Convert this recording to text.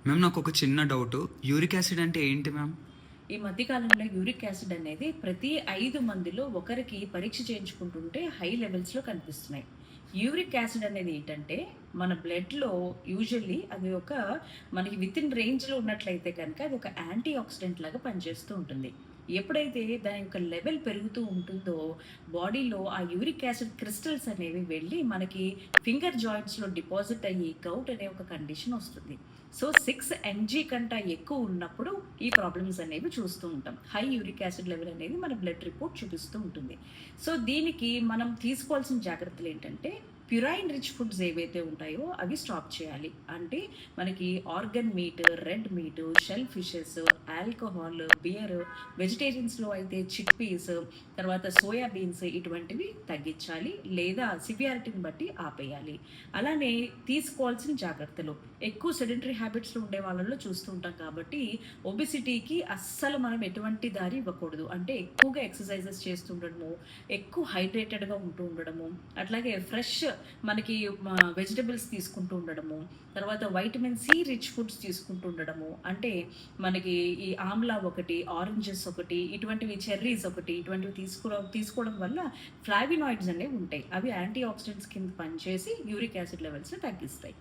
Ma'am నాకు ఒక చిన్న డౌట్. యూరిక్ యాసిడ్ అంటే ఏంటి మ్యామ్? ఈ మధ్యకాలంలో యూరిక్ యాసిడ్ అనేది ప్రతి 5 మందిలో ఒకరికి పరీక్ష చేయించుకుంటుంటే హై లెవెల్స్లో కనిపిస్తున్నాయి. యూరిక్ యాసిడ్ అనేది ఏంటంటే మన బ్లడ్లో యూజువల్లీ అది ఒక మనకి విత్ ఇన్ రేంజ్లో ఉన్నట్లయితే కనుక అది ఒక యాంటీ ఆక్సిడెంట్ లాగా పనిచేస్తూ ఉంటుంది. ఎప్పుడైతే దాని యొక్క లెవెల్ పెరుగుతూ ఉంటుందో బాడీలో ఆ యూరిక్ యాసిడ్ క్రిస్టల్స్ అనేవి వెళ్ళి మనకి ఫింగర్ జాయింట్స్లో డిపాజిట్ అయ్యి గౌట్ అనే ఒక కండిషన్ వస్తుంది. సో 6 mg కంటే ఎక్కువ ఉన్నప్పుడు ఈ ప్రాబ్లమ్స్ అనేవి చూస్తూ ఉంటాం. హై యూరిక్ యాసిడ్ లెవెల్ అనేది మన బ్లడ్ రిపోర్ట్ చూపిస్తూ ఉంటుంది. సో దీనికి మనం తీసుకోవాల్సిన జాగ్రత్తలు ఏంటంటే ప్యూరైన్ రిచ్ ఫుడ్స్ ఏవైతే ఉంటాయో అవి స్టాప్ చేయాలి. అంటే మనకి organ meat, red meat, shellfishes, alcohol, beer, వెజిటేరియన్స్లో అయితే చిక్ పీస్, తర్వాత సోయా బీన్స్ ఇటువంటివి తగ్గించాలి లేదా సివియారిటీని బట్టి ఆపేయాలి. అలానే తీసుకోవాల్సిన జాగ్రత్తలు ఎక్కువ సెడెంటరీ హ్యాబిట్స్లో ఉండే వాళ్ళలో చూస్తూ ఉంటాం కాబట్టి ఒబిసిటీకి అస్సలు మనం ఎటువంటి దారి ఇవ్వకూడదు. అంటే ఎక్కువగా ఎక్సర్సైజెస్ చేస్తూ ఉండడము, ఎక్కువ హైడ్రేటెడ్గా ఉంటూ ఉండడము, అట్లాగే ఫ్రెష్ మనకి వెజిటబుల్స్ తీసుకుంటూ ఉండడము, తర్వాత వైటమిన్ సి రిచ్ ఫుడ్స్ తీసుకుంటూ ఉండడము. అంటే మనకి ఈ ఆమ్లా ఒకటి, ఆరెంజెస్ ఒకటి, ఇటువంటివి చెర్రీస్ ఒకటి, ఇటువంటివి తీసుకోవడం వల్ల ఫ్లావినాయిడ్స్ అనేవి ఉంటాయి. అవి యాంటీ ఆక్సిడెంట్స్ కింద పనిచేసి యూరిక్ యాసిడ్ లెవెల్స్ని తగ్గిస్తాయి.